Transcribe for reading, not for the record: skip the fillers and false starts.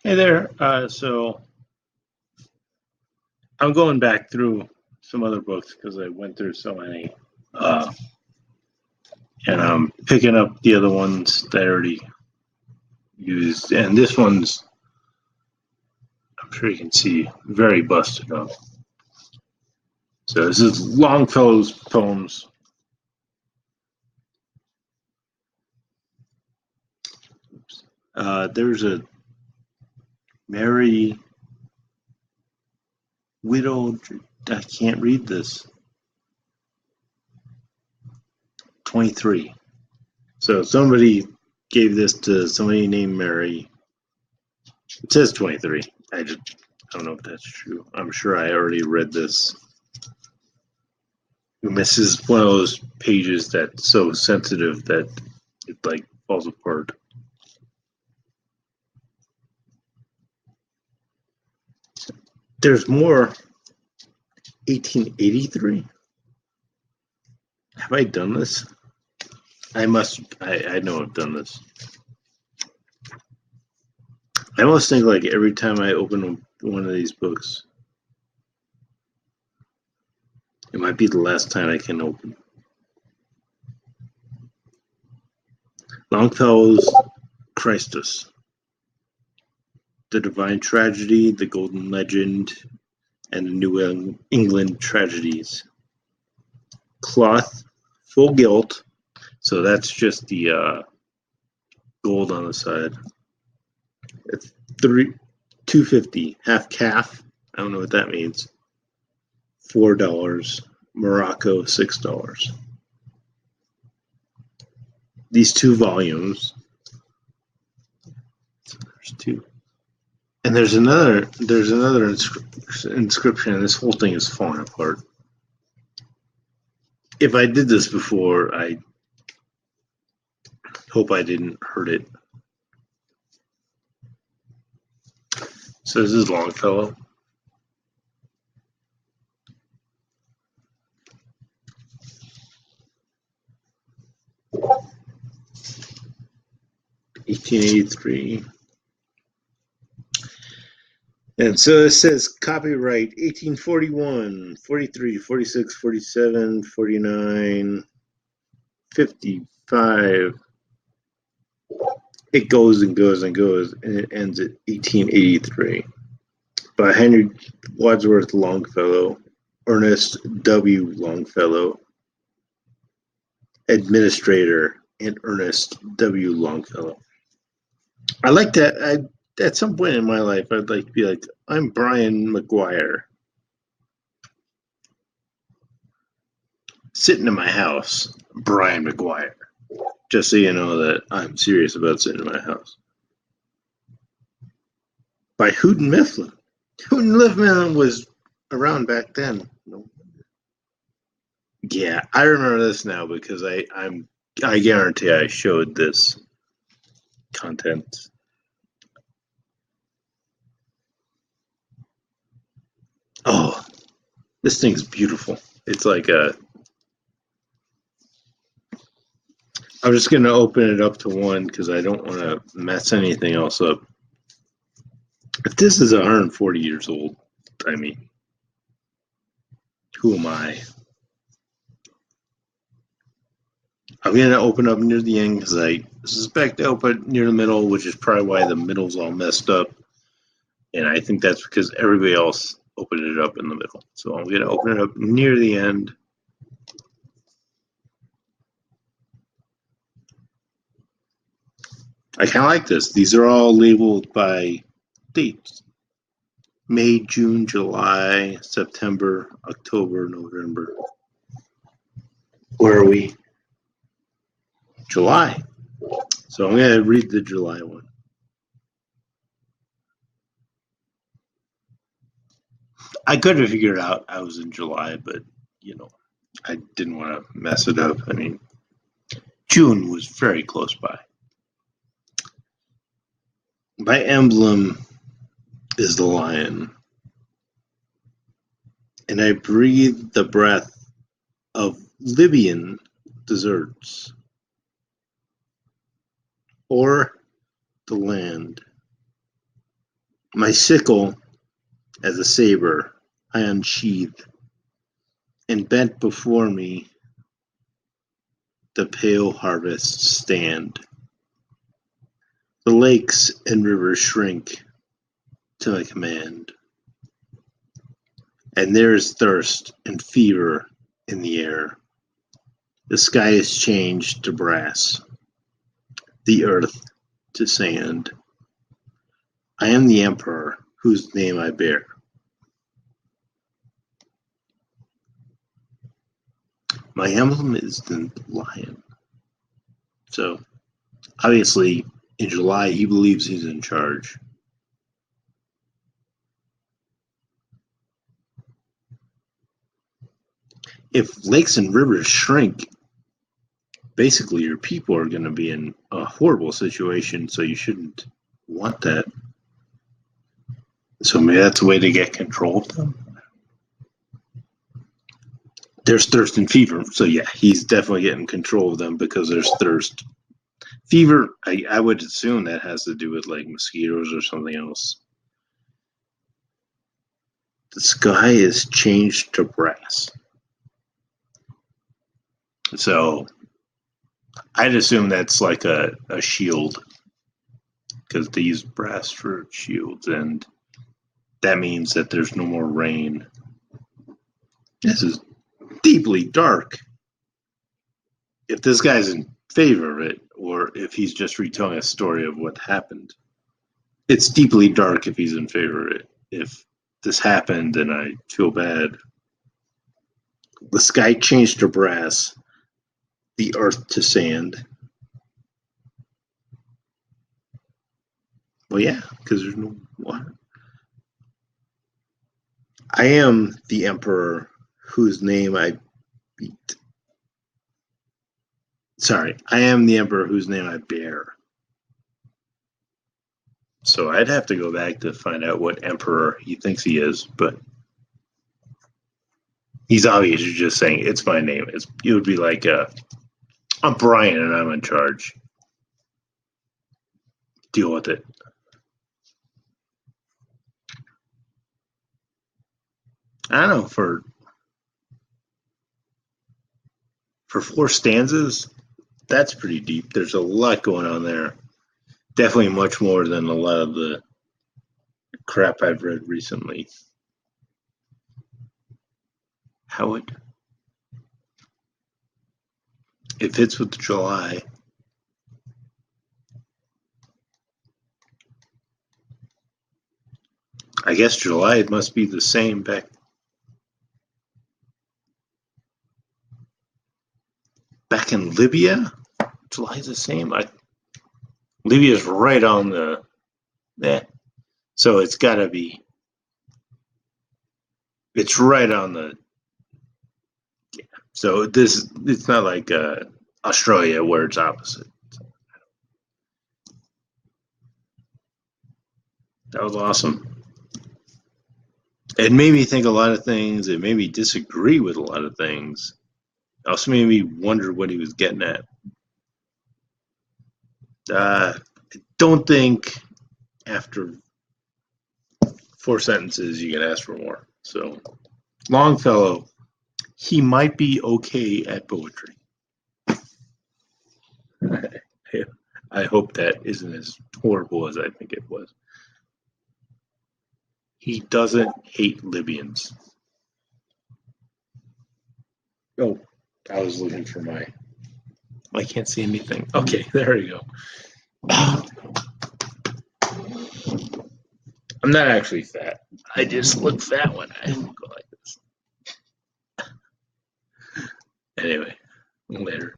Hey there. So I'm going back through some other books because I went through so many, uh, and I'm picking up the other ones that I already used. And this one's, I'm sure you can see, very busted up. So this is Longfellow's poems. There's a Mary widowed. I can't read this. 23. So somebody gave this to somebody named Mary. It says 23. I don't know if that's true. I'm sure I already read this. This is one of those pages that's so sensitive that it like falls apart. There's more. 1883. Have I done this? I must. I know I've done this. I almost think like every time I open one of these books, it might be the last time I can open. Longfellow's Christus, The Divine Tragedy, The Golden Legend, and the New England Tragedies. Cloth, full gilt, so that's just the gold on the side. It's $2.50, half calf. I don't know what that means. $4. Morocco, $6. These two volumes. So there's two. And there's another inscription, and this whole thing is falling apart. If I did this before, I hope I didn't hurt it. So this is Longfellow. (1883). And so it says copyright 1841, 43, 46, 47, 49, 55. It goes and goes and goes, and it ends at 1883. By Henry Wadsworth Longfellow, Ernest W. Longfellow, administrator, and Ernest W. Longfellow. I like that. At some point in my life, I'd like to be like, I'm Brian McGuire. Sitting in my house, Brian McGuire. Just so you know that I'm serious about sitting in my house. By Houghton Mifflin. Houghton Mifflin was around back then. No. Yeah, I remember this now because I guarantee I showed this content. Oh, this thing's beautiful. It's like I'm just going to open it up to one because I don't want to mess anything else up. If this is 140 years old, I mean, who am I? I'm going to open up near the end because I suspect I open near the middle, which is probably why the middle's all messed up. And I think that's because everybody else opened it up in the middle. So I'm going to open it up near the end. I kind of like this. These are all labeled by dates. May, June, July, September, October, November. Where are we? July. So I'm going to read the July one. I could have figured out I was in July, but, you know, I didn't want to mess it up. I mean, June was very close by. My emblem is the lion, and I breathe the breath of Libyan deserts, or the land My sickle, as a saber, I unsheathe, and bent before me the pale harvests stand. The lakes and rivers shrink to my command, and there is thirst and fever in the air. The sky is changed to brass, the earth to sand. I am the emperor whose name I bear. My emblem is the lion. So, obviously, in July, he believes he's in charge. If lakes and rivers shrink, basically your people are going to be in a horrible situation, so you shouldn't want that. So maybe that's a way to get control of them. There's thirst and fever, so yeah, he's definitely getting control of them because there's thirst. Fever, I would assume that has to do with like mosquitoes or something else. The sky is changed to brass. So I'd assume that's like a shield because they use brass for shields, and that means that there's no more rain. This is deeply dark. If this guy's in favor of it, or if he's just retelling a story of what happened, it's deeply dark if he's in favor of it. If this happened, then I feel bad. The sky changed to brass, the earth to sand. Well, yeah, because there's no water. I am the emperor whose name I beat. Sorry, I am the emperor whose name I bear. So I'd have to go back to find out what emperor he thinks he is, but he's obviously just saying it's my name. It would be like I'm Brian and I'm in charge. Deal with it. I don't know, for 4 stanzas, that's pretty deep. There's a lot going on there. Definitely much more than a lot of the crap I've read recently. How it fits with July. I guess July must be the same back in Libya. July's the same. Libya's right on the so it's got to be. It's right on the. Yeah. So it's not like Australia where it's opposite. That was awesome. It made me think a lot of things. It made me disagree with a lot of things. It also made me wonder what he was getting at. I don't think after 4 sentences you can ask for more. So Longfellow, he might be okay at poetry. I hope that isn't as horrible as I think it was. He doesn't hate Libyans. Oh, I was looking for I can't see anything. Okay, there we go. I'm not actually fat. I just look fat when I go like this. Anyway, later.